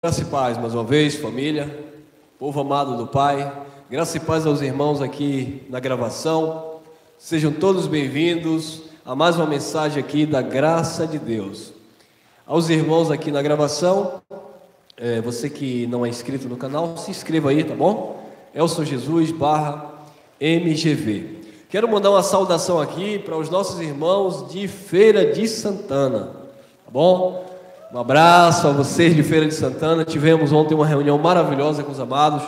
Graça e paz, mais uma vez, família, povo amado do Pai. Graça e paz aos irmãos aqui na gravação. Sejam todos bem-vindos a mais uma mensagem aqui da graça de Deus. Aos irmãos aqui na gravação, você que não é inscrito no canal, se inscreva aí, tá bom? Elson Jesus /MGV. Quero mandar uma saudação aqui para os nossos irmãos de Feira de Santana, tá bom? Um abraço a vocês de Feira de Santana. Tivemos ontem uma reunião maravilhosa com os amados,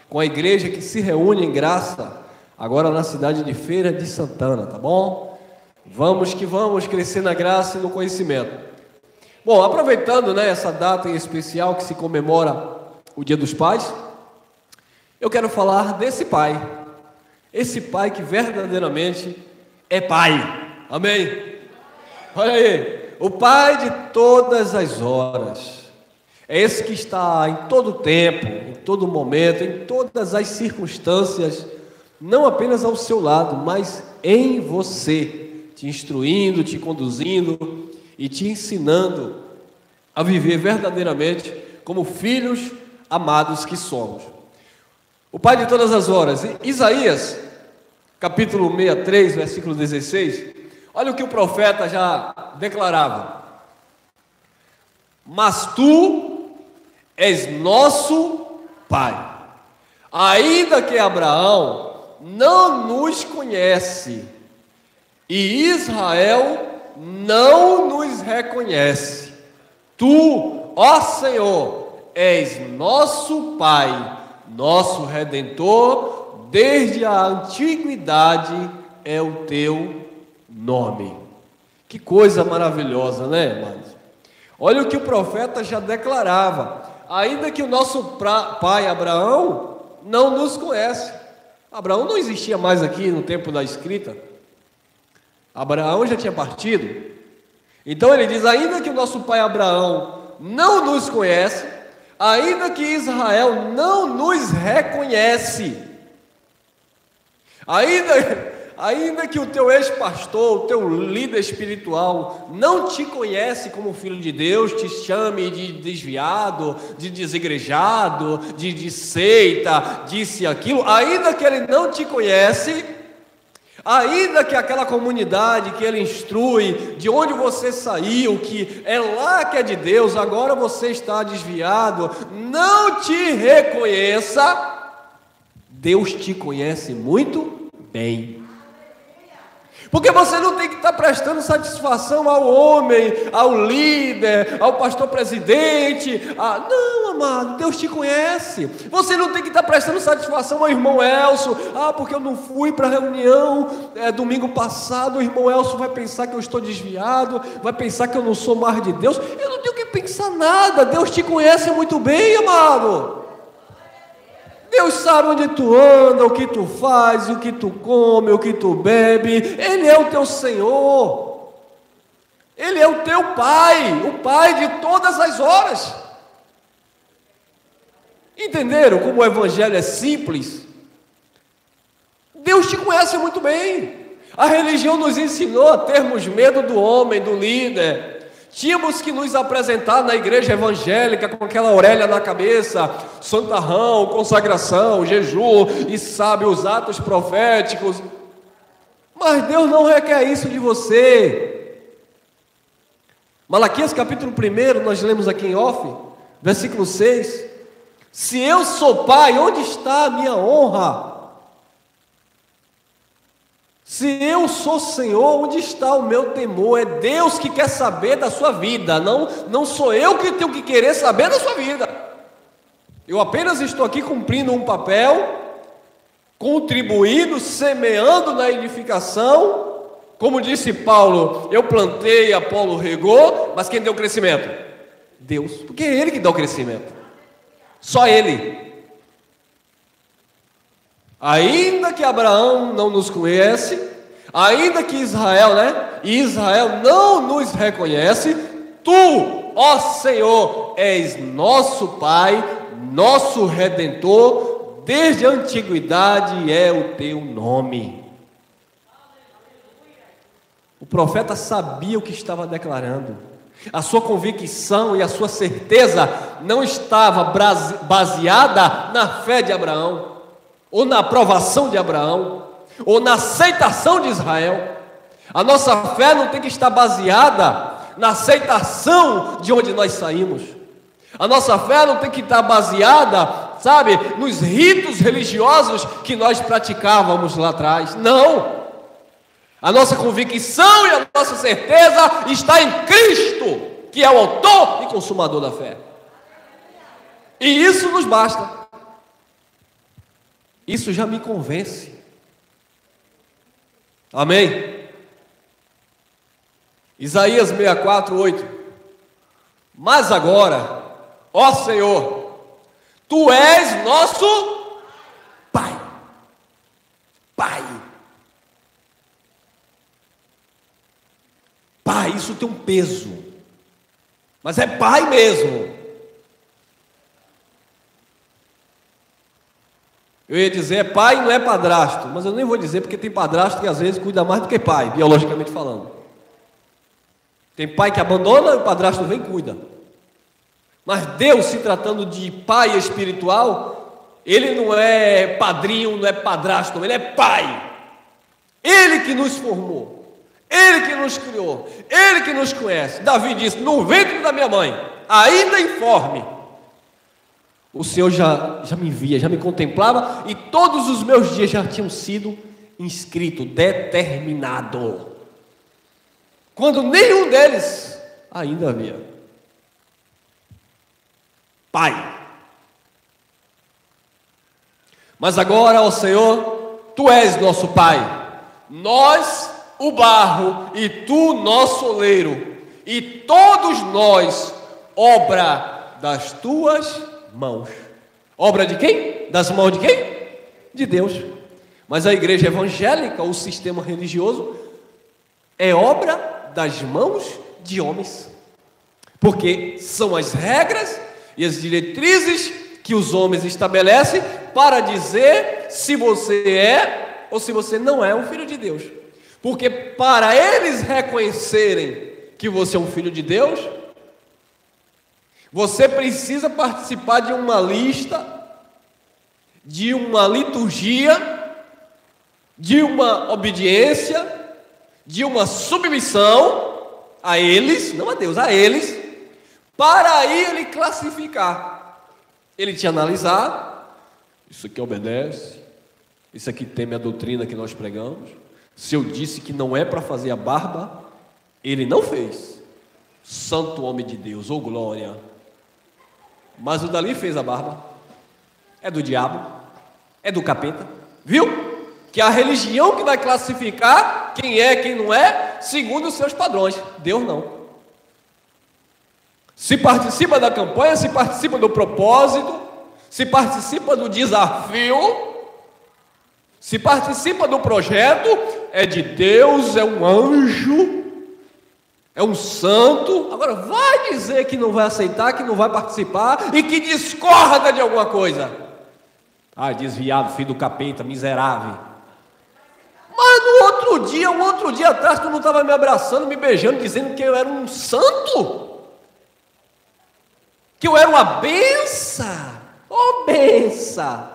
com a igreja que se reúne em graça, agora na cidade de Feira de Santana, tá bom? Vamos que vamos crescer na graça e no conhecimento. Bom, aproveitando, essa data em especial que se comemora o Dia dos Pais, eu quero falar desse pai, esse pai que verdadeiramente é pai, amém? Olha aí, o Pai de todas as horas, é esse que está em todo tempo, em todo momento, em todas as circunstâncias, não apenas ao seu lado, mas em você, te instruindo, te conduzindo e te ensinando a viver verdadeiramente como filhos amados que somos. O Pai de todas as horas, Isaías, capítulo 63, versículo 16, olha o que o profeta já declarava: mas tu és nosso Pai, ainda que Abraão não nos conhece e Israel não nos reconhece, tu, ó Senhor, és nosso Pai, nosso Redentor, desde a antiguidade é o teu nome. Que coisa maravilhosa, irmãos? Olha o que o profeta já declarava: ainda que o nosso pai Abraão não nos conhece. Abraão não existia mais aqui no tempo da escrita. Abraão já tinha partido. Então ele diz: ainda que o nosso pai Abraão não nos conhece, ainda que Israel não nos reconhece, ainda que o teu ex-pastor, o teu líder espiritual não te conhece como filho de Deus, te chame de desviado, de desigrejado, de seita, disse aquilo, ainda que ele não te conhece, ainda que aquela comunidade que ele instrui, de onde você saiu, que é lá que é de Deus, agora você está desviado, não te reconheça, Deus te conhece muito bem. Porque você não tem que estar prestando satisfação ao homem, ao líder, ao pastor presidente. Não, amado, Deus te conhece. Você não tem que estar prestando satisfação ao irmão Elson. Porque eu não fui para a reunião domingo passado, o irmão Elson vai pensar que eu estou desviado, vai pensar que eu não sou mais de Deus. Eu não tenho que pensar nada, Deus te conhece muito bem, amado. Deus sabe onde tu anda, o que tu faz, o que tu come, o que tu bebe. Ele é o teu Senhor. Ele é o teu Pai, o Pai de todas as horas. Entenderam como o Evangelho é simples? Deus te conhece muito bem. A religião nos ensinou a termos medo do homem, do líder. Tínhamos que nos apresentar na igreja evangélica com aquela orelha na cabeça, santarrão, consagração, jejum e sabe os atos proféticos. Mas Deus não requer isso de você. Malaquias capítulo 1, nós lemos aqui em off, versículo 6. Se eu sou pai, onde está a minha honra? Se eu sou Senhor, onde está o meu temor? É Deus que quer saber da sua vida, não sou eu que tenho que querer saber da sua vida. Eu apenas estou aqui cumprindo um papel, contribuindo, semeando na edificação. Como disse Paulo, eu plantei, Apolo regou, mas quem deu o crescimento? Deus, porque é Ele que dá o crescimento, só Ele. Ainda que Abraão não nos conhece, ainda que Israel não nos reconhece, tu, ó Senhor, és nosso Pai, nosso Redentor, desde a antiguidade é o teu nome. O profeta sabia o que estava declarando. A sua convicção e a sua certeza não estava baseada na fé de Abraão, ou na aprovação de Abraão, ou na aceitação de Israel. A nossa fé não tem que estar baseada na aceitação de onde nós saímos. A nossa fé não tem que estar baseada, sabe, nos ritos religiosos que nós praticávamos lá atrás. Não! A nossa convicção e a nossa certeza está em Cristo, que é o autor e consumador da fé. E isso nos basta. Isso já me convence. Amém? Isaías 64, 8. Mas agora, ó Senhor, Tu és nosso Pai. Pai. Pai, isso tem um peso, mas é pai mesmo. Eu ia dizer é pai, não é padrasto, mas eu nem vou dizer porque tem padrasto que às vezes cuida mais do que pai, biologicamente falando. Tem pai que abandona e o padrasto vem e cuida. Mas Deus, se tratando de pai espiritual, Ele não é padrinho, não é padrasto, Ele é pai. Ele que nos formou, Ele que nos criou, Ele que nos conhece. Davi disse, no ventre da minha mãe, ainda informe, o Senhor já me via, já me contemplava, e todos os meus dias já tinham sido inscritos, determinado, quando nenhum deles ainda havia. Pai. Mas agora, ó Senhor, Tu és nosso Pai, nós o barro e Tu nosso oleiro, e todos nós obra das Tuas mãos. Obra de quem? Das mãos de quem? De Deus. Mas a igreja evangélica, o sistema religioso, é obra das mãos de homens, porque são as regras e as diretrizes que os homens estabelecem para dizer se você é ou se você não é um filho de Deus. Porque para eles reconhecerem que você é um filho de Deus, você precisa participar de uma lista, de uma liturgia, de uma obediência, de uma submissão a eles, não a Deus, a eles, para aí Ele classificar, Ele te analisar, isso aqui obedece, isso aqui teme a doutrina que nós pregamos. Se eu disse que não é para fazer a barba, ele não fez. Santo homem de Deus, ou glória. Mas o dali fez a barba. É do diabo, é do capeta. Viu? Que é a religião que vai classificar quem é, quem não é, segundo os seus padrões. Deus não. Se participa da campanha, se participa do propósito, se participa do desafio, se participa do projeto, é de Deus, é um anjo, é um santo. Agora vai dizer que não vai aceitar, que não vai participar e que discorda de alguma coisa. Ah, desviado, filho do capeta, miserável. Mas no outro dia, um outro dia atrás, tu não estava me abraçando, me beijando, dizendo que eu era um santo? Que eu era uma benção? Ô benção!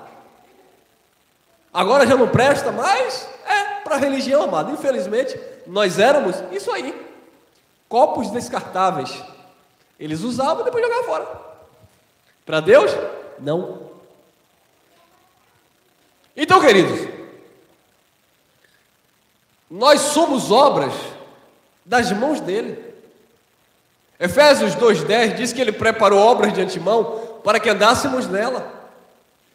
Agora já não presta mais? É, para a religião, amado. Infelizmente, nós éramos isso aí. Copos descartáveis. Eles usavam e depois jogavam fora. Para Deus, não. Então, queridos, nós somos obras das mãos dele. Efésios 2,10 diz que ele preparou obras de antemão para que andássemos nela.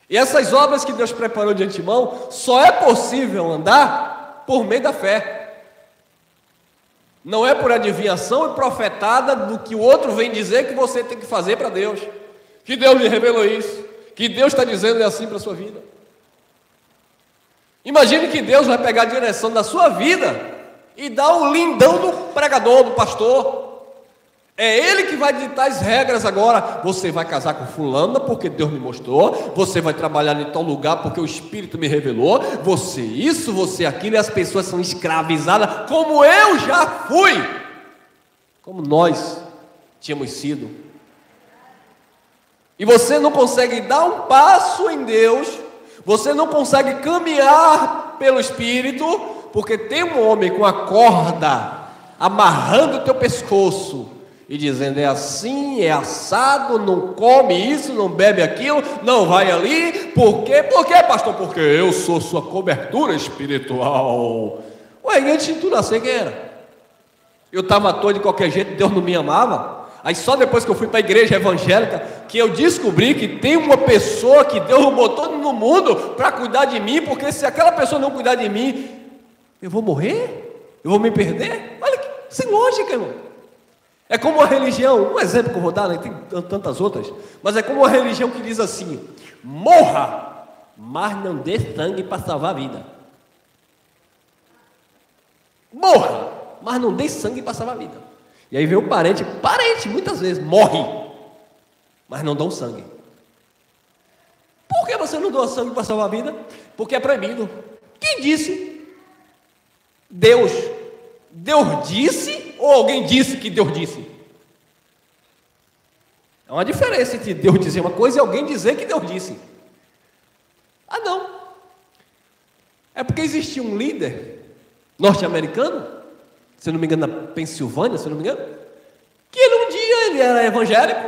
E essas obras que Deus preparou de antemão só é possível andar por meio da fé. Não é por adivinhação e profetada do que o outro vem dizer que você tem que fazer para Deus. Que Deus lhe revelou isso. Que Deus está dizendo é assim para a sua vida. Imagine que Deus vai pegar a direção da sua vida e dar o lindão do pregador, do pastor. É ele que vai ditar as regras agora. Você vai casar com fulana porque Deus me mostrou. Você vai trabalhar em tal lugar porque o Espírito me revelou. Você isso, você aquilo. E as pessoas são escravizadas como eu já fui. Como nós tínhamos sido. E você não consegue dar um passo em Deus, você não consegue caminhar pelo Espírito, porque tem um homem com a corda amarrando o teu pescoço e dizendo: é assim, é assado, não come isso, não bebe aquilo, não vai ali. Por quê? Por quê, pastor? Porque eu sou sua cobertura espiritual. Ué, e antes de tu nascer, quem era? Eu estava à toa de qualquer jeito, Deus não me amava. Aí só depois que eu fui para a igreja evangélica que eu descobri que tem uma pessoa que Deus botou no mundo para cuidar de mim, porque se aquela pessoa não cuidar de mim, eu vou morrer? Eu vou me perder? Olha que sem lógica, irmão. É como uma religião, um exemplo que eu vou dar, né? Tem tantas outras, mas é como uma religião que diz assim: morra, mas não dê sangue para salvar a vida. Morra, mas não dê sangue para salvar a vida. E aí vem o parente muitas vezes morre, mas não dão sangue. Por que você não doa sangue para salvar a vida? Porque é proibido. Quem disse? Deus. Deus disse ou alguém disse que Deus disse? É uma diferença entre Deus dizer uma coisa e alguém dizer que Deus disse. Ah, não. É porque existia um líder norte-americano, se não me engano, na Pensilvânia, se não me engano, que um dia ele era evangélico,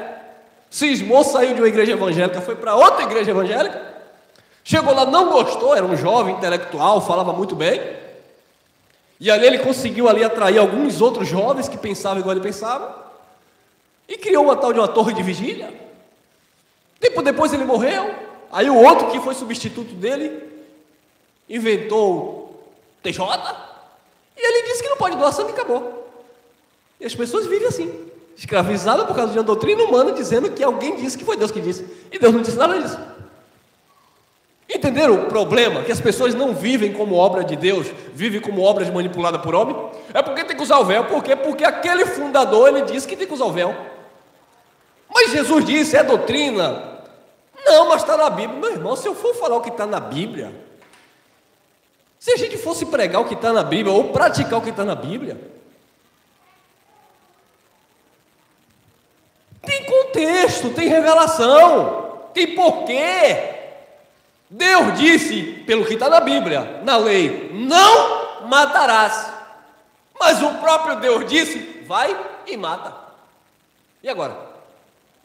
cismou, saiu de uma igreja evangélica, foi para outra igreja evangélica, chegou lá, não gostou, era um jovem intelectual, falava muito bem, e ali ele conseguiu ali atrair alguns outros jovens que pensavam igual ele pensava, e criou uma tal de uma torre de vigília. Depois ele morreu, aí o outro que foi substituto dele inventou o TJ, e ele disse que não pode doar sangue e acabou. E as pessoas vivem assim, escravizadas por causa de uma doutrina humana, dizendo que alguém disse que foi Deus que disse, e Deus não disse nada disso. Entenderam o problema? Que as pessoas não vivem como obra de Deus, vivem como obras manipuladas por homem. É porque tem que usar o véu. Por quê? Porque aquele fundador, ele disse que tem que usar o véu. Mas Jesus disse, é doutrina. Não, mas está na Bíblia. Meu irmão, se eu for falar o que está na Bíblia, se a gente fosse pregar o que está na Bíblia, ou praticar o que está na Bíblia, tem contexto, tem revelação, tem porquê. Deus disse, pelo que está na Bíblia, na lei, não matarás. Mas o próprio Deus disse, vai e mata. E agora?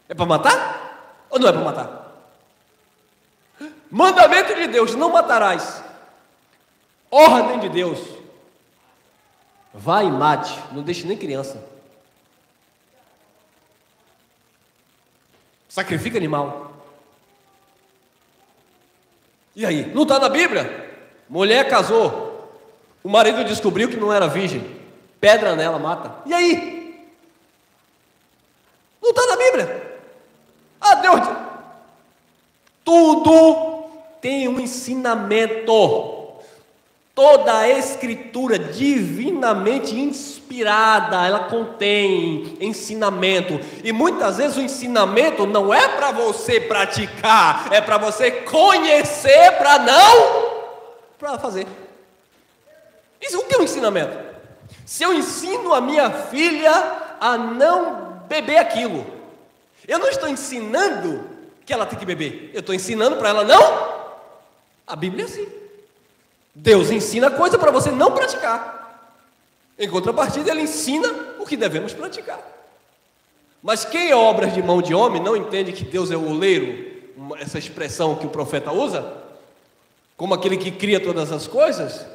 É para matar? Ou não é para matar? Mandamento de Deus, não matarás. Ordem de Deus, vai e mate, não deixe nem criança. Sacrifica animal. E aí? Não está na Bíblia? Mulher casou, o marido descobriu que não era virgem, pedra nela, mata. E aí? Não está na Bíblia? Ah, Deus, tudo tem um ensinamento. Toda a escritura divinamente inspirada, ela contém ensinamento. E muitas vezes o ensinamento não é para você praticar, é para você conhecer, para fazer. Isso, o que é um ensinamento? Se eu ensino a minha filha a não beber aquilo, eu não estou ensinando que ela tem que beber, eu estou ensinando para ela não. A Bíblia é assim. Deus ensina coisa para você não praticar. Em contrapartida, Ele ensina o que devemos praticar. Mas quem é obras de mão de homem não entende que Deus é o oleiro, essa expressão que o profeta usa, como aquele que cria todas as coisas,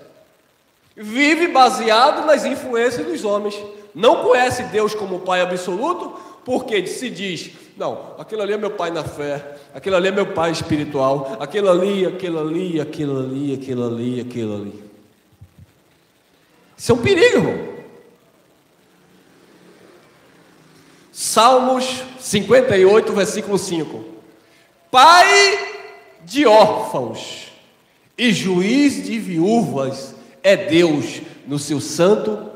vive baseado nas influências dos homens. Não conhece Deus como Pai absoluto, porque se diz, não, aquele ali é meu pai na fé, aquele ali é meu pai espiritual, aquele ali, aquele ali, aquele ali, aquele ali, aquele ali. Isso é um perigo, irmão. Salmos 58, versículo 5. Pai de órfãos e juiz de viúvas é Deus no seu santo,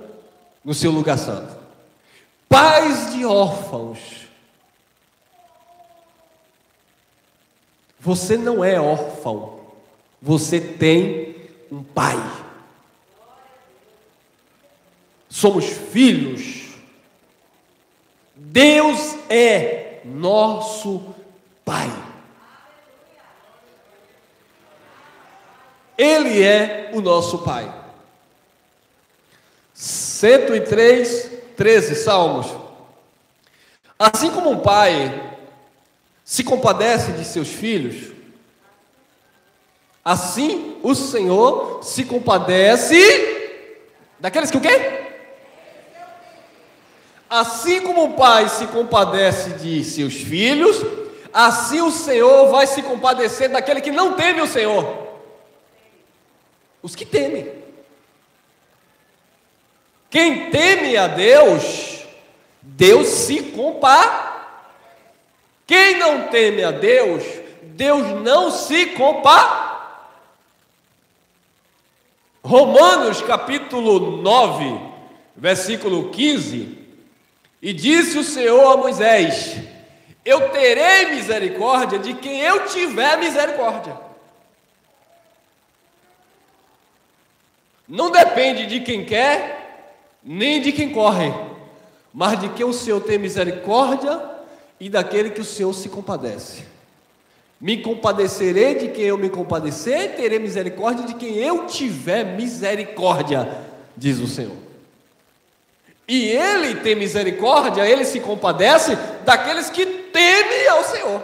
no seu lugar santo. Pais de órfãos. Você não é órfão, você tem um pai. Somos filhos Deus é nosso Pai. Ele é o nosso Pai. 103, 13, Salmos. Assim como um pai se compadece de seus filhos, assim o Senhor se compadece daqueles que o quê? Assim como um pai se compadece de seus filhos, assim o Senhor vai se compadecer daquele que não teme o Senhor. Os que temem. Quem teme a Deus, Deus se compadece. Quem não teme a Deus, Deus não se compadece. Romanos capítulo 9, versículo 15, e disse o Senhor a Moisés: eu terei misericórdia de quem eu tiver misericórdia. Não depende de quem quer, nem de quem corre, mas de quem o Senhor tem misericórdia e daquele que o Senhor se compadece. Me compadecerei de quem eu me compadecer, e terei misericórdia de quem eu tiver misericórdia, diz o Senhor. E Ele tem misericórdia, Ele se compadece daqueles que temem ao Senhor.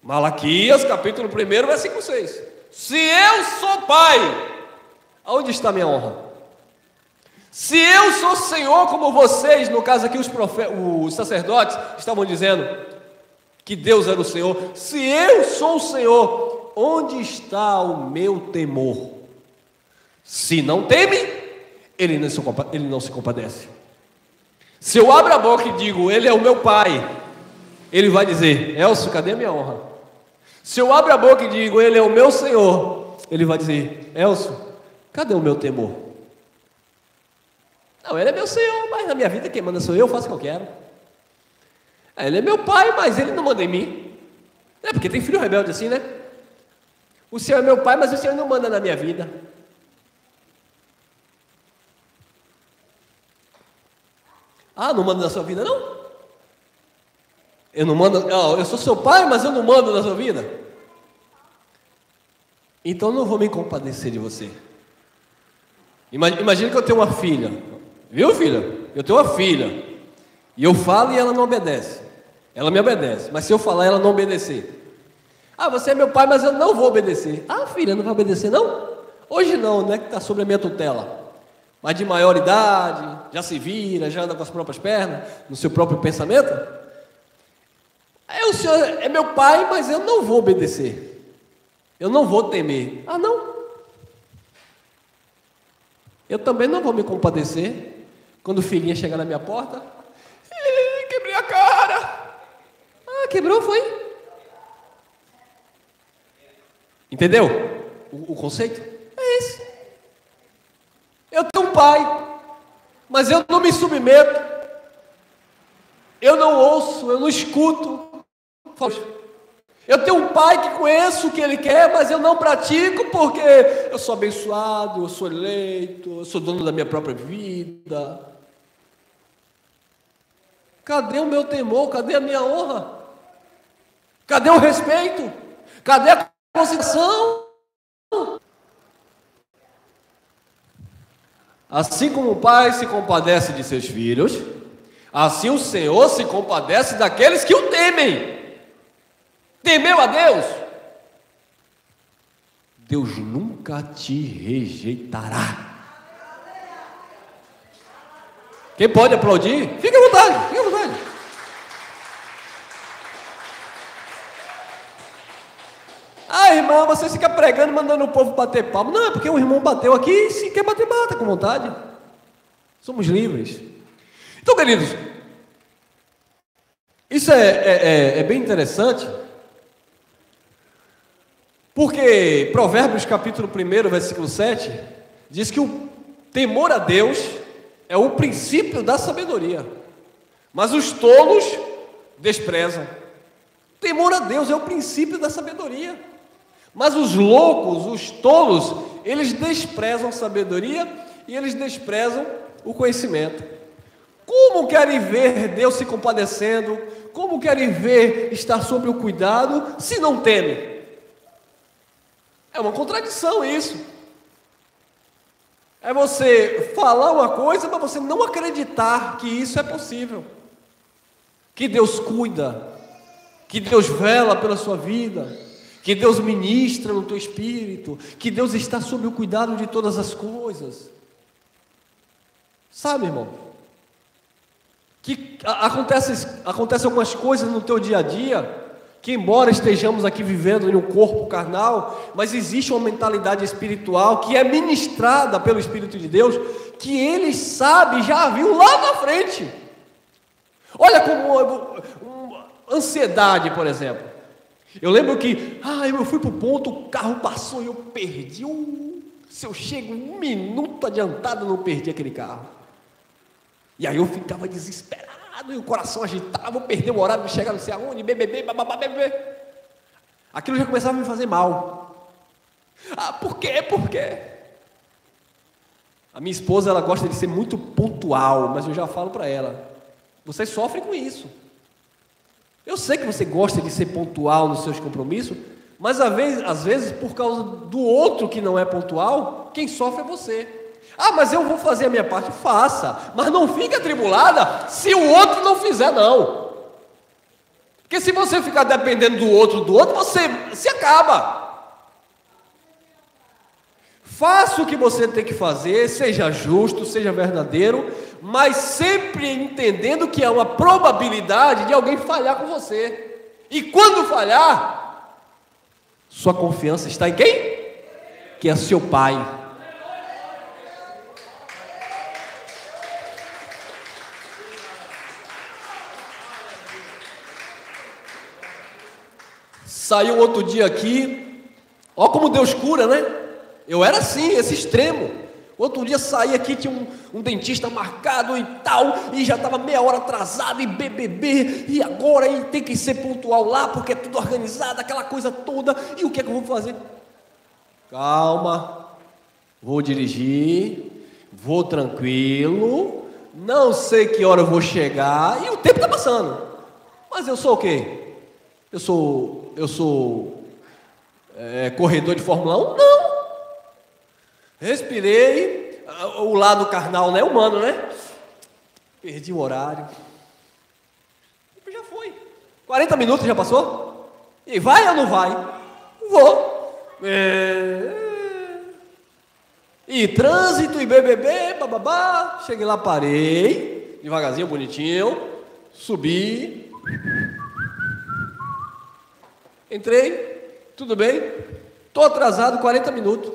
Malaquias, capítulo 1, versículo 6. Se eu sou pai, aonde está minha honra? Se eu sou Senhor, como vocês, no caso aqui os sacerdotes estavam dizendo que Deus era o Senhor, se eu sou o Senhor, onde está o meu temor? Se não teme, ele não se compadece. Se eu abro a boca e digo, Ele é o meu Pai, Ele vai dizer, Elcio, cadê a minha honra? Se eu abro a boca e digo, Ele é o meu Senhor, Ele vai dizer, Elcio, cadê o meu temor? Não, Ele é meu Senhor, mas na minha vida quem manda sou eu faço o que eu quero. Ele é meu Pai, mas Ele não manda em mim. É porque tem filho rebelde assim, né? O Senhor é meu Pai, mas o Senhor não manda na minha vida. Ah, não manda na sua vida, não? Eu não mando, eu sou seu pai, mas eu não mando na sua vida. Então não vou me compadecer de você. Imagina que eu tenho uma filha. Viu, filha? Eu tenho uma filha. E eu falo e ela não obedece. Ela me obedece, mas se eu falar, ela não obedecer. Ah, você é meu pai, mas eu não vou obedecer. Ah, filha, não vai obedecer, não? Hoje não, né? Que está sob a minha tutela. Mas de maior idade, já se vira, já anda com as próprias pernas, no seu próprio pensamento. Aí o Senhor é meu pai, mas eu não vou obedecer. Eu não vou temer. Ah, não? Eu também não vou me compadecer quando o filhinho chegar na minha porta. Quebrei a cara. Ah, quebrou, foi? Entendeu? O conceito é esse. Eu tenho um pai, mas eu não me submeto, eu não ouço, eu não escuto. Eu tenho um pai que conheço o que ele quer, mas eu não pratico porque eu sou abençoado, eu sou eleito, eu sou dono da minha própria vida. Cadê o meu temor? Cadê a minha honra? Cadê o respeito? Cadê a consideração? Assim como o pai se compadece de seus filhos, assim o Senhor se compadece daqueles que o temem. Temeu a Deus? Deus nunca te rejeitará. Quem pode aplaudir? Fique à vontade, fique à vontade. Ah, irmã, você fica pregando, mandando o povo bater palma. Não, é porque o irmão bateu aqui e se quer bater, bata com vontade. Somos livres. Então, queridos, isso é bem interessante, porque Provérbios capítulo 1, versículo 7, diz que o temor a Deus é o princípio da sabedoria, mas os tolos desprezam. Temor a Deus é o princípio da sabedoria. Mas os loucos, os tolos, eles desprezam a sabedoria e eles desprezam o conhecimento. Como querem ver Deus se compadecendo? Como querem ver estar sob o cuidado se não temem? É uma contradição isso. É você falar uma coisa, mas você não acreditar que isso é possível. Que Deus cuida, que Deus vela pela sua vida, que Deus ministra no teu espírito, que Deus está sob o cuidado de todas as coisas. Sabe, irmão? Que acontece algumas coisas no teu dia a dia, que embora estejamos aqui vivendo em um corpo carnal, mas existe uma mentalidade espiritual que é ministrada pelo Espírito de Deus, que Ele sabe, já viu lá na frente. Olha como ansiedade, por exemplo. Eu lembro que, eu fui para o ponto, o carro passou e eu perdi. Se eu chego 1 minuto adiantado, eu não perdi aquele carro. E aí eu ficava desesperado, e o coração agitava, vou perder o horário de chegar não sei aonde, bebê. Aquilo já começava a me fazer mal. Por quê? Por quê? A minha esposa, ela gosta de ser muito pontual, mas eu já falo para ela, você sofre com isso. Eu sei que você gosta de ser pontual nos seus compromissos, mas às vezes por causa do outro que não é pontual, quem sofre é você. Mas eu vou fazer a minha parte, faça, mas não fique atribulada se o outro não fizer, não. Porque se você ficar dependendo do outro, você se acaba. Faça o que você tem que fazer, seja justo, seja verdadeiro, mas sempre entendendo que há uma probabilidade de alguém falhar com você. E quando falhar, sua confiança está em quem? Que é seu Pai. Saiu outro dia aqui, ó como Deus cura, né? Eu era assim, esse extremo. Outro dia saí aqui, tinha um dentista marcado e tal, e já estava meia hora atrasado, e BBB, e agora e tem que ser pontual lá, porque é tudo organizado, aquela coisa toda, e o que é que eu vou fazer? Calma, vou dirigir, vou tranquilo, não sei que hora eu vou chegar, e o tempo está passando. Mas eu sou o quê? Eu sou corredor de Fórmula 1? Não. Respirei, o lado carnal, né? Humano, né? Perdi o horário. Já foi. 40 minutos já passou? E vai ou não vai? Vou. E trânsito, e BBB, bababá. Cheguei lá, parei, devagarzinho, bonitinho, subi. Entrei, tudo bem, estou atrasado 40 minutos,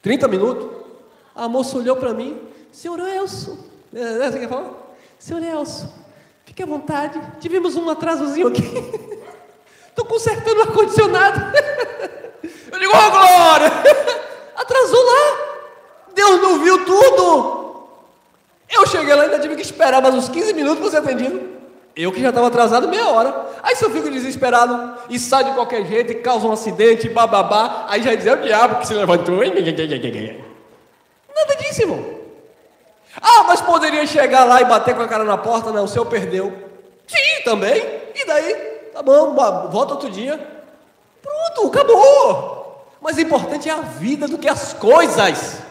30 minutos, a moça olhou para mim, senhor Elcio, você quer falar? Senhor Elcio, fique à vontade, tivemos um atrasozinho aqui, estou consertando o ar-condicionado, eu digo, glória, atrasou lá, Deus não viu tudo, eu cheguei lá e ainda tive que esperar mais uns 15 minutos para ser atendido. Eu que já estava atrasado meia hora. Aí se eu fico desesperado e sai de qualquer jeito e causa um acidente, bababá, aí já diz, é o diabo que se levantou. Nada disso, irmão. Mas poderia chegar lá e bater com a cara na porta. Não, o senhor perdeu. Sim, também. E daí? Tá bom, volta outro dia. Pronto, acabou. Mas o importante é a vida do que as coisas.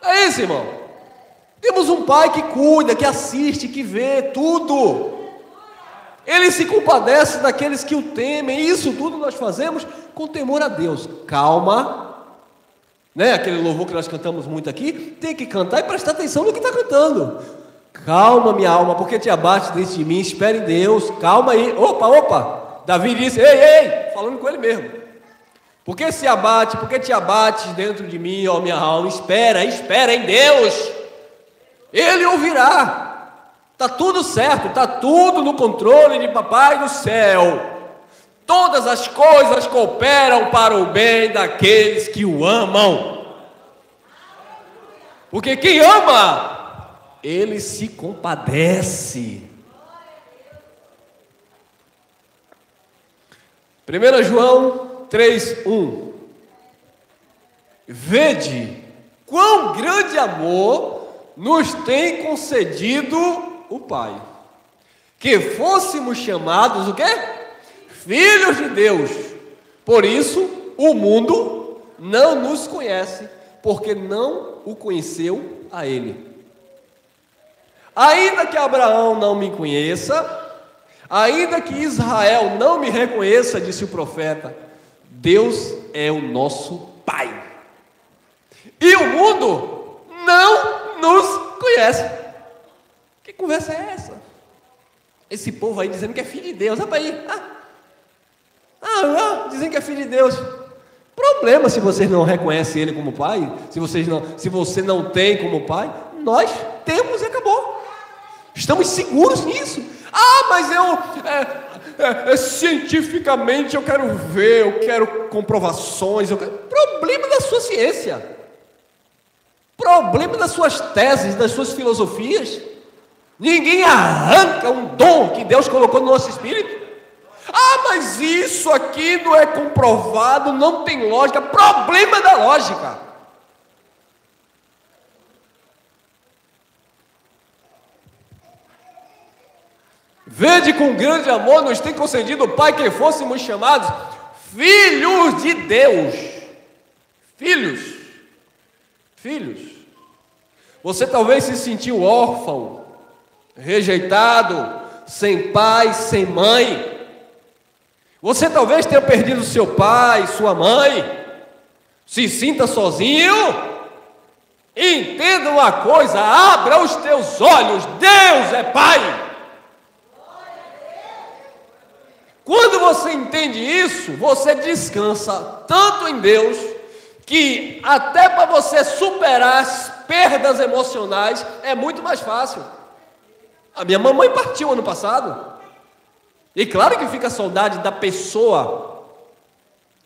É isso, irmão. Temos um Pai que cuida, que assiste, que vê tudo. Ele se compadece daqueles que o temem. E isso tudo nós fazemos com temor a Deus. Calma, né? Aquele louvor que nós cantamos muito aqui, tem que cantar e prestar atenção no que está cantando. Calma, minha alma, porque te abate dentro de mim, espere em Deus. Calma aí, opa. Davi disse, ei, falando com ele mesmo. Porque te abate dentro de mim, ó minha alma, espera em Deus. Ele ouvirá. Está tudo certo, está tudo no controle de Papai do céu. Todas as coisas cooperam para o bem daqueles que o amam. Porque quem ama, ele se compadece. 1 João 3:1. Vede quão grande amor nos tem concedido o Pai, que fôssemos chamados o quê? Filhos de Deus. Por isso, o mundo não nos conhece, porque não o conheceu a Ele. Ainda que Abraão não me conheça, ainda que Israel não me reconheça, disse o profeta, Deus é o nosso Pai. E o mundo não nos conhece. Que conversa é essa? Esse povo aí dizendo que é filho de Deus. Rapaz aí. Dizendo que é filho de Deus. Problema se vocês não reconhecem Ele como Pai. Se você não tem como Pai. Nós temos e acabou. Estamos seguros nisso. Mas cientificamente eu quero ver, eu quero comprovações. Problema da sua ciência. Problema das suas teses, das suas filosofias. Ninguém arranca um dom que Deus colocou no nosso espírito. Mas isso aqui não é comprovado, não tem lógica. Problema da lógica. Vede com grande amor nos tem concedido o Pai que fôssemos chamados filhos de Deus. Filhos. Você talvez se sentiu órfão, rejeitado, sem pai, sem mãe. Você talvez tenha perdido seu pai, sua mãe. Se sinta sozinho. Entenda uma coisa, abra os teus olhos, Deus é Pai. Quando você entende isso, você descansa tanto em Deus, que até para você superar as perdas emocionais é muito mais fácil. A minha mamãe partiu ano passado, e claro que fica a saudade da pessoa,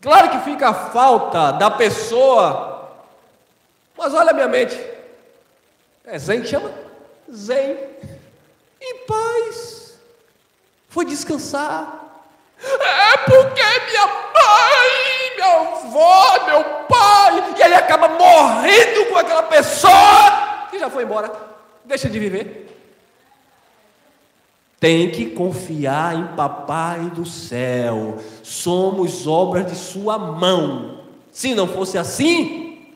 claro que fica a falta da pessoa, mas olha a minha mente, é zen que chama? Zen, em paz, foi descansar. É porque minha mãe, minha avó, meu pai, e aí acaba morrendo com aquela pessoa que já foi embora, deixa de viver. Tem que confiar em Papai do céu, somos obras de sua mão. Se não fosse assim,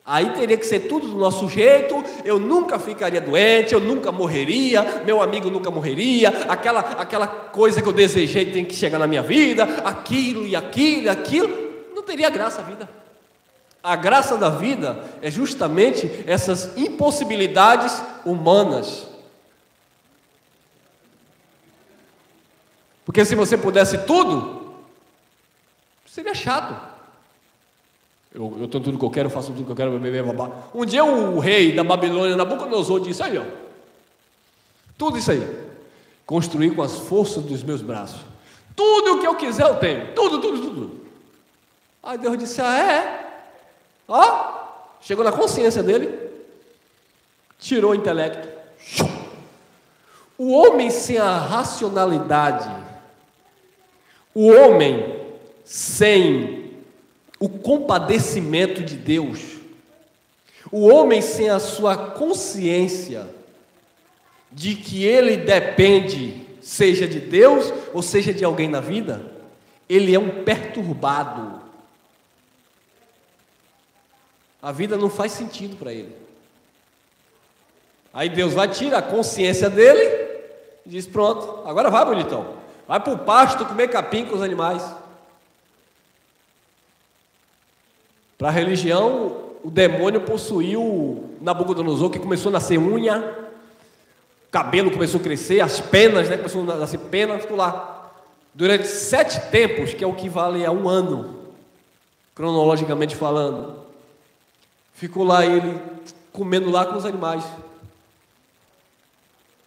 aí teria que ser tudo do nosso jeito, eu nunca ficaria doente, eu nunca morreria, meu amigo nunca morreria, aquela coisa que eu desejei tem que chegar na minha vida, aquilo, não teria graça a vida. A graça da vida é justamente essas impossibilidades humanas. Porque se você pudesse tudo, seria chato. Eu tenho tudo que eu quero, eu faço tudo que eu quero, babá. Um dia o rei da Babilônia, Nabucodonosor, disse, aí ó, tudo isso aí, construí com as forças dos meus braços. Tudo o que eu quiser eu tenho, tudo. Aí Deus disse, chegou na consciência dele, tirou o intelecto. O homem sem a racionalidade, o homem sem o compadecimento de Deus, o homem sem a sua consciência de que ele depende, seja de Deus ou seja de alguém na vida, ele é um perturbado. A vida não faz sentido para ele. Aí Deus vai tirar a consciência dele e diz, pronto, agora vai, bonitão, vai para o pasto comer capim com os animais. Para a religião, o demônio possuiu Nabucodonosor, que começou a nascer unha, o cabelo começou a crescer, as penas, começou a nascer pena, ficou lá durante 7 tempos, que é o que vale a 1 ano, cronologicamente falando. Ficou lá ele comendo lá com os animais.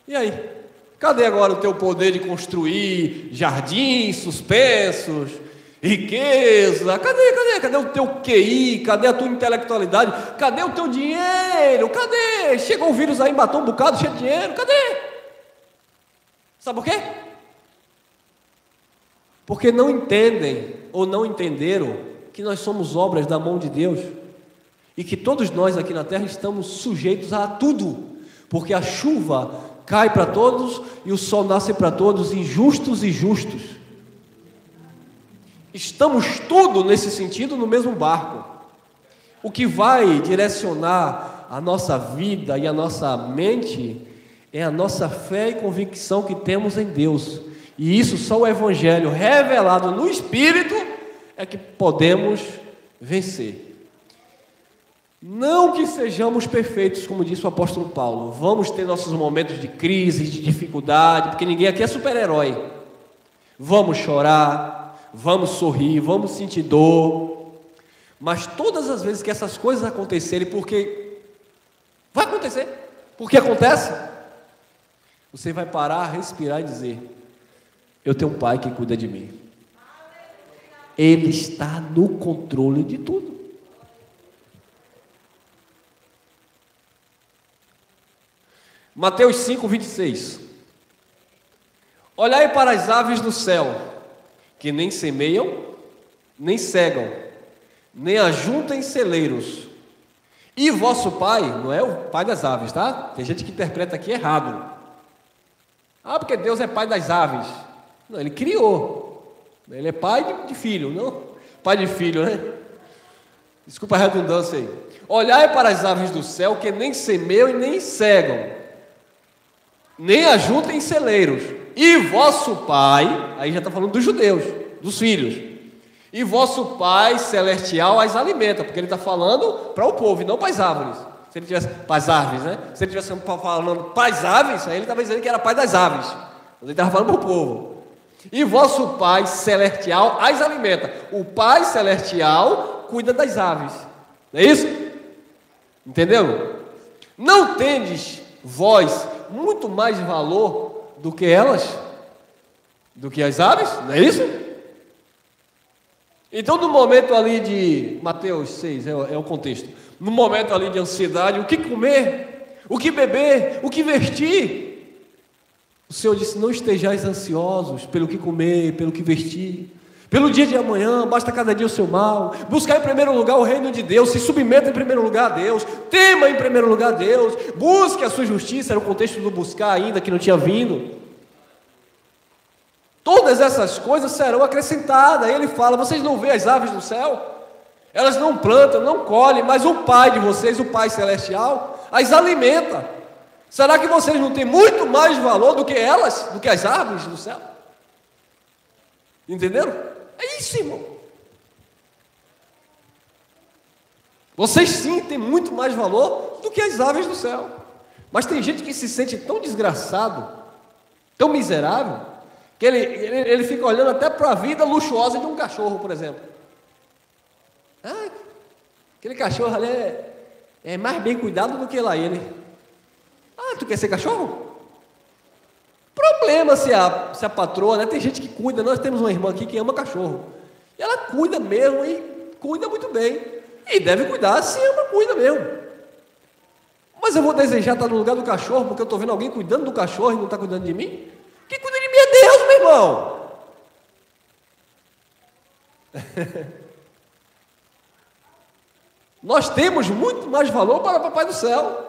E aí? Cadê agora o teu poder de construir jardins suspensos, riqueza? Cadê o teu QI? Cadê a tua intelectualidade? Cadê o teu dinheiro? Cadê? Chegou o vírus aí, matou um bocado, cheio de dinheiro. Cadê? Sabe por quê? Porque não entendem ou não entenderam que nós somos obras da mão de Deus e que todos nós aqui na terra estamos sujeitos a tudo, porque a chuva cai para todos e o sol nasce para todos, injustos e justos. Estamos tudo nesse sentido no mesmo barco. O que vai direcionar a nossa vida e a nossa mente é a nossa fé e convicção que temos em Deus. E isso só o Evangelho revelado no Espírito é que podemos vencer. Não que sejamos perfeitos, como disse o apóstolo Paulo. Vamos ter nossos momentos de crise, de dificuldade, porque ninguém aqui é super-herói. Vamos chorar, vamos sorrir, vamos sentir dor. Mas todas as vezes que essas coisas acontecerem, porque vai acontecer, porque acontece, você vai parar, respirar e dizer: eu tenho um pai que cuida de mim. Ele está no controle de tudo. Mateus 5, 26. Olhai para as aves do céu, que nem semeiam, nem cegam, nem ajuntam em celeiros. E vosso pai, não é o pai das aves, tá? Tem gente que interpreta aqui errado. Ah, porque Deus é pai das aves. Não, ele criou. Ele é pai de filho, não? Pai de filho, né? Desculpa a redundância aí. Olhai para as aves do céu, que nem semeiam e nem cegam, nem ajuntam em celeiros. E vosso pai, aí já está falando dos judeus, dos filhos. E vosso pai celestial as alimenta, porque ele está falando para o povo e não para as árvores. Se ele tivesse para as árvores, né? Se ele tivesse falando para as aves, aí ele estava dizendo que era pai das aves. Mas ele estava falando para o povo. E vosso pai celestial as alimenta. O pai celestial cuida das aves. Não é isso? Entendeu? Não tendes vós muito mais valor do que elas? Do que as aves? Não é isso? Então, no momento ali de Mateus 6, é o contexto. No momento ali de ansiedade, o que comer? O que beber? O que vestir? O Senhor disse: não estejais ansiosos pelo que comer, pelo que vestir, pelo dia de amanhã, basta cada dia o seu mal. Buscar em primeiro lugar o reino de Deus, se submeta em primeiro lugar a Deus, tema em primeiro lugar a Deus, busque a sua justiça. Era o contexto do buscar ainda, que não tinha vindo. Todas essas coisas serão acrescentadas. Aí ele fala: vocês não veem as aves do céu? Elas não plantam, não colhem, mas o Pai de vocês, o Pai Celestial, as alimenta. Será que vocês não têm muito mais valor do que elas, do que as aves do céu? Entenderam? É isso, irmão. Vocês sim têm muito mais valor do que as aves do céu. Mas tem gente que se sente tão desgraçado, tão miserável, que ele fica olhando até para a vida luxuosa de um cachorro, por exemplo. Ah, aquele cachorro ali é mais bem cuidado do que lá ele. Ah, tu quer ser cachorro? Problema se a patroa, né? Tem gente que cuida. Nós temos uma irmã aqui que ama cachorro. E ela cuida mesmo e cuida muito bem. E deve cuidar, se ama, cuida mesmo. Mas eu vou desejar estar no lugar do cachorro porque eu estou vendo alguém cuidando do cachorro e não está cuidando de mim? Quem cuida de mim é Deus, meu irmão. Nós temos muito mais valor para o Papai do Céu.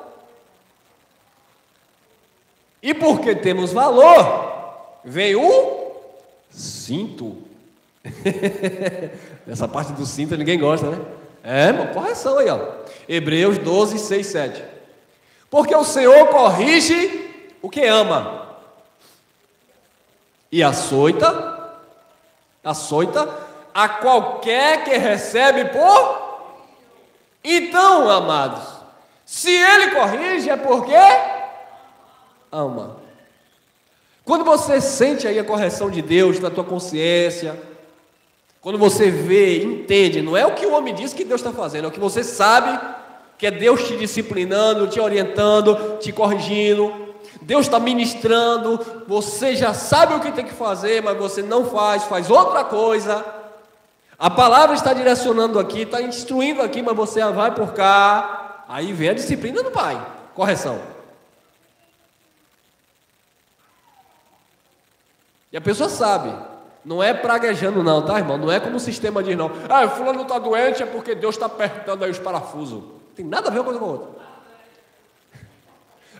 E porque temos valor, vem o cinto. Essa parte do cinto ninguém gosta, né? É, uma correção aí, ó. Hebreus 12, 6, 7. Porque o Senhor corrige o que ama. E açoita a qualquer que recebe por... Então, amados, se Ele corrige é porque ama. Quando você sente aí a correção de Deus na tua consciência, quando você vê, entende, não é o que o homem diz que Deus está fazendo, é o que você sabe que é Deus te disciplinando, te orientando, te corrigindo, Deus está ministrando, você já sabe o que tem que fazer, mas você não faz outra coisa. A palavra está direcionando aqui, está instruindo aqui, mas você vai por cá. Aí vem a disciplina do Pai, correção. E a pessoa sabe, não é praguejando não, tá, irmão? Não é como o sistema diz não. Ah, fulano está doente é porque Deus está apertando aí os parafusos. tem nada a ver uma coisa com a outra.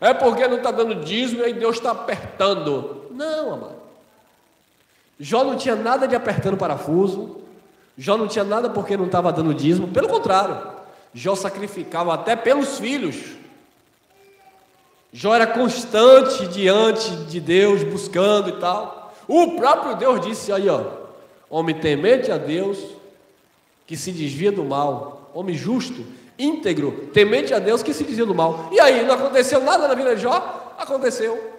É porque não está dando dízimo e aí Deus está apertando. Não, amado. Jó não tinha nada de apertando parafuso. Jó não tinha nada porque não estava dando dízimo. Pelo contrário, Jó sacrificava até pelos filhos. Jó era constante diante de Deus, buscando e tal. O próprio Deus disse aí, ó, homem temente a Deus, que se desvia do mal, homem justo, íntegro, temente a Deus, que se desvia do mal. E aí, não aconteceu nada na vida de Jó? Aconteceu.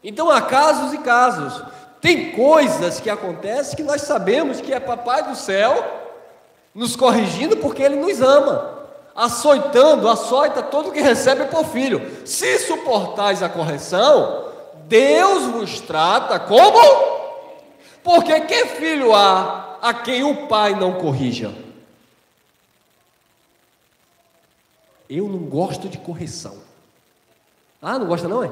Então há casos e casos. Tem coisas que acontecem que nós sabemos que é Papai do céu nos corrigindo porque Ele nos ama, açoita todo que recebe por filho. Se suportais a correção, Deus vos trata como? Porque que filho há a quem o pai não corrija? Eu não gosto de correção. Ah, não gosta não, é?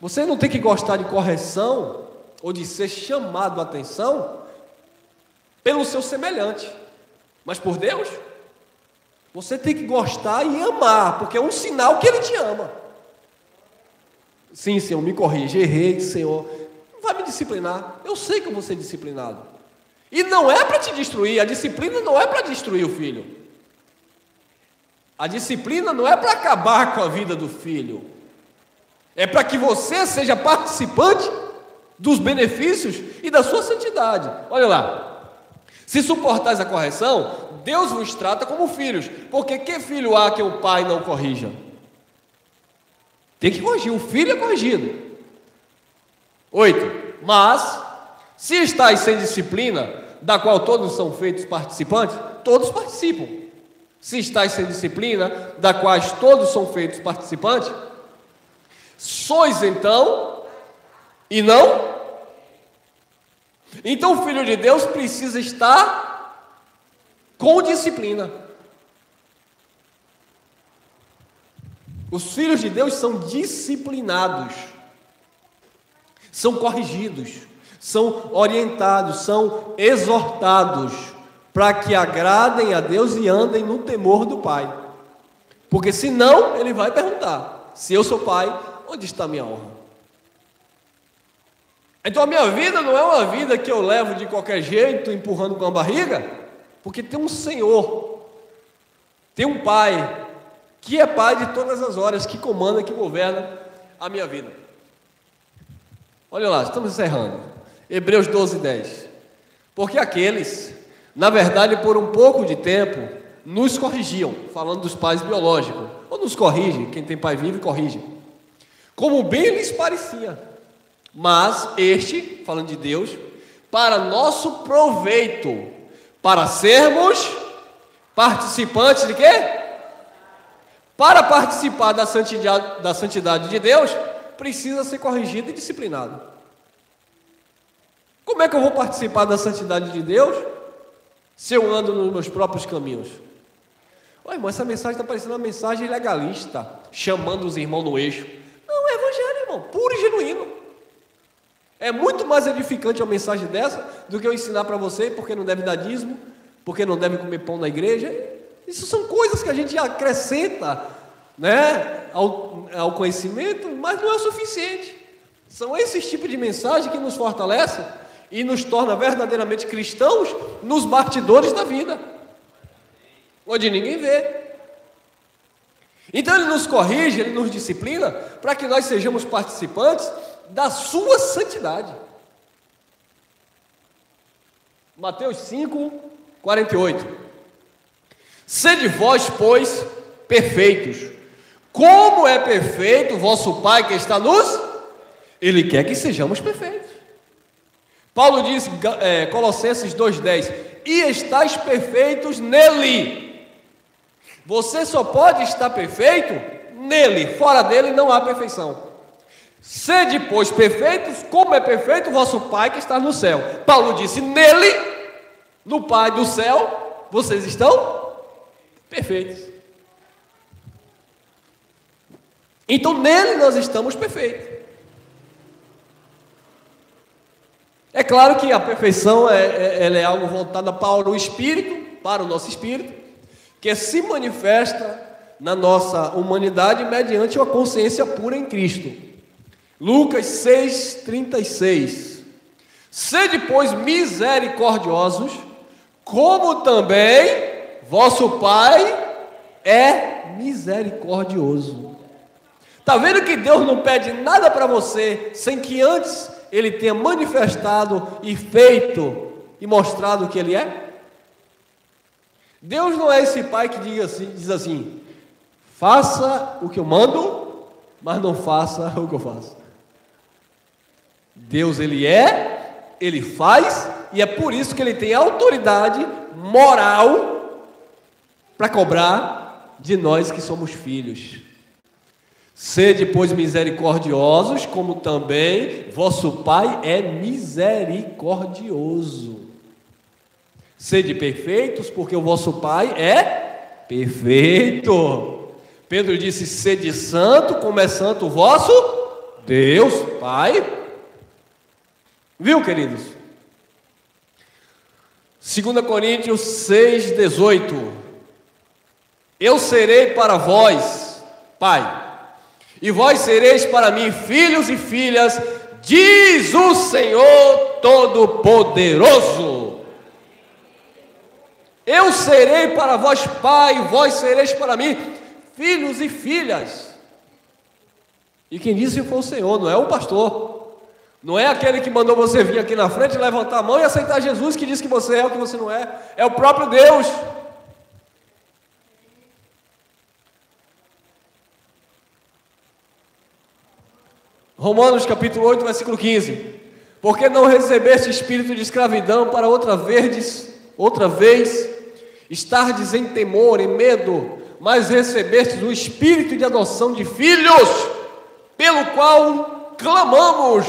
Você não tem que gostar de correção ou de ser chamado a atenção pelo seu semelhante, mas por Deus, você tem que gostar e amar, porque é um sinal que Ele te ama. Sim, Senhor, me corrija, errei, Senhor, não vai me disciplinar, eu sei que eu vou ser disciplinado, e não é para te destruir, a disciplina não é para destruir o filho, a disciplina não é para acabar com a vida do filho, é para que você seja participante dos benefícios e da sua santidade. Olha lá, se suportais a correção, Deus vos trata como filhos, porque que filho há que o pai não corrija? Tem que corrigir, o filho é corrigido. 8. Mas, se estáis sem disciplina, da qual todos são feitos participantes, todos participam. Se estáis sem disciplina, da quais todos são feitos participantes, sois então, e não? Então o Filho de Deus precisa estar com disciplina. Os filhos de Deus são disciplinados, são corrigidos, são orientados, são exortados, para que agradem a Deus e andem no temor do Pai. Porque senão ele vai perguntar: se eu sou pai, onde está a minha honra? Então a minha vida não é uma vida que eu levo de qualquer jeito, empurrando com a barriga, porque tem um Senhor, tem um Pai, que é Pai de todas as horas, que comanda, que governa a minha vida. Olha lá, estamos encerrando. Hebreus 12, 10. Porque aqueles, na verdade, por um pouco de tempo, nos corrigiam, falando dos pais biológicos, ou nos corrige, quem tem pai vivo corrige, como bem lhes parecia. Mas este, falando de Deus, para nosso proveito, para sermos participantes de quê? Para participar da santidade de Deus, precisa ser corrigido e disciplinado. Como é que eu vou participar da santidade de Deus se eu ando nos meus próprios caminhos? Olha, irmão, essa mensagem está parecendo uma mensagem legalista, chamando os irmãos no eixo. Não, é evangelho, irmão, puro e genuíno. É muito mais edificante uma mensagem dessa do que eu ensinar para você porque não deve dar dízimo, porque não deve comer pão na igreja. Isso são coisas que a gente acrescenta, né, ao conhecimento, mas não é o suficiente. São esses tipos de mensagem que nos fortalecem e nos torna verdadeiramente cristãos nos bastidores da vida, onde ninguém vê. Então ele nos corrige, ele nos disciplina para que nós sejamos participantes da sua santidade. Mateus 5, 48. Sede vós, pois, perfeitos, como é perfeito o vosso Pai que está nos... Ele quer que sejamos perfeitos. Paulo diz, Colossenses 2,10, e estáis perfeitos nele. Você só pode estar perfeito nele, fora dele não há perfeição. Sede, pois, perfeitos, como é perfeito o vosso Pai que está no céu. Paulo disse, nele, no Pai do céu, vocês estão perfeitos. Então, nele nós estamos perfeitos. É claro que a perfeição ela é algo voltado para o espírito, para o nosso espírito, que se manifesta na nossa humanidade mediante uma consciência pura em Cristo. Lucas 6,36. Sede, pois, misericordiosos, como também vosso Pai é misericordioso. Está vendo que Deus não pede nada para você sem que antes Ele tenha manifestado e feito e mostrado o que Ele é? Deus não é esse Pai que diz assim: faça o que eu mando, mas não faça o que eu faço. Deus, Ele é, Ele faz, e é por isso que Ele tem autoridade moral para cobrar de nós que somos filhos. Sede, pois, misericordiosos, como também vosso Pai é misericordioso. Sede perfeitos, porque o vosso Pai é perfeito. Pedro disse: sede santo, como é santo o vosso Deus, Pai. Viu, queridos? 2 Coríntios 6,18. Eu serei para vós, Pai, e vós sereis para mim filhos e filhas, diz o Senhor Todo-Poderoso. Eu serei para vós, Pai, e vós sereis para mim filhos e filhas. E quem disse foi o Senhor, não é o pastor. Não é aquele que mandou você vir aqui na frente, levantar a mão e aceitar Jesus, que diz que você é o que você não é. É o próprio Deus. Romanos capítulo 8, versículo 15. Porque não recebeste espírito de escravidão para outra vez estardes em temor e medo, mas recebestes o espírito de adoção de filhos, pelo qual clamamos: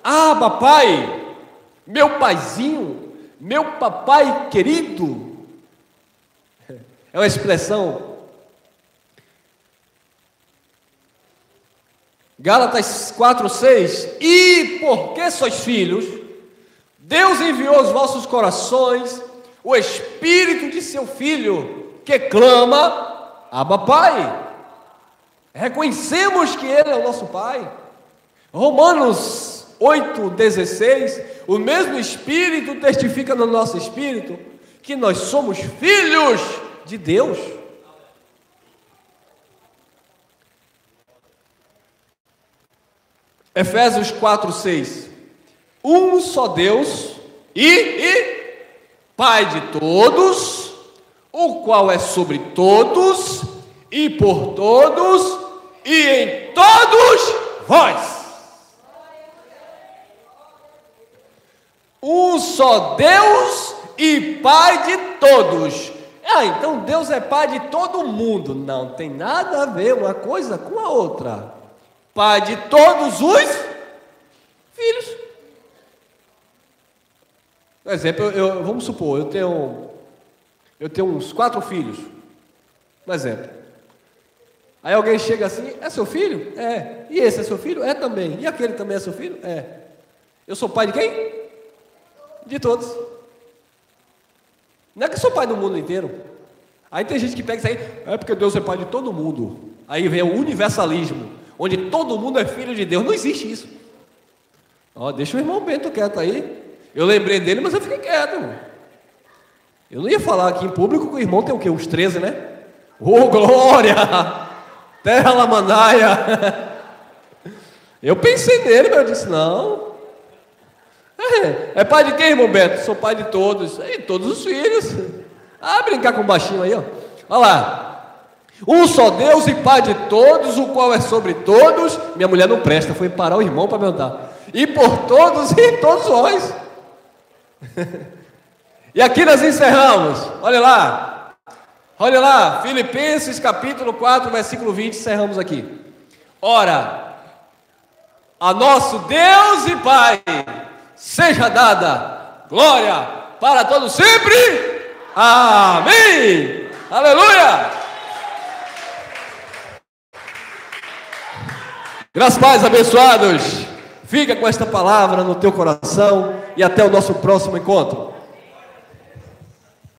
Abba, Pai, meu paizinho, meu papai querido. É uma expressão. Gálatas 4,6. E porque sois filhos, Deus enviou aos vossos corações o espírito de seu Filho, que clama: Abba, Pai. Reconhecemos que Ele é o nosso Pai. Romanos 8,16, o mesmo Espírito testifica no nosso espírito que nós somos filhos de Deus. Efésios 4,6. Um só Deus e Pai de todos, o qual é sobre todos e por todos e em todos vós. Um só Deus e Pai de todos. Então Deus é Pai de todo mundo. Não tem nada a ver uma coisa com a outra. Pai de todos os filhos. Por exemplo, vamos supor, eu tenho uns 4 filhos. Por exemplo. Aí alguém chega assim: é seu filho? É. E esse é seu filho? É também. E aquele também é seu filho? É. Eu sou pai de quem? De todos. Não é que eu sou pai do mundo inteiro. Aí tem gente que pega isso aí: é porque Deus é pai de todo mundo. Aí vem o universalismo, onde todo mundo é filho de Deus. Não existe isso. Deixa o irmão Bento quieto aí. Eu lembrei dele, mas eu fiquei quieto. Eu não ia falar aqui em público que o irmão tem o quê? Uns 13, né? Ô, glória! Terra Lamanaia! Eu pensei nele, mas eu disse: não. É pai de quem, irmão Beto? Sou pai de todos. E todos os filhos. Brincar com o baixinho aí, ó. Olha lá. Um só Deus e Pai de todos, o qual é sobre todos. Minha mulher não presta, foi parar o irmão para perguntar. E por todos e todos vós. E aqui nós encerramos. Olha lá, Filipenses capítulo 4, versículo 20, encerramos aqui. Ora, a nosso Deus e Pai seja dada glória para todos sempre. Amém. Aleluia. Graças, pais abençoados. Fica com esta palavra no teu coração e até o nosso próximo encontro.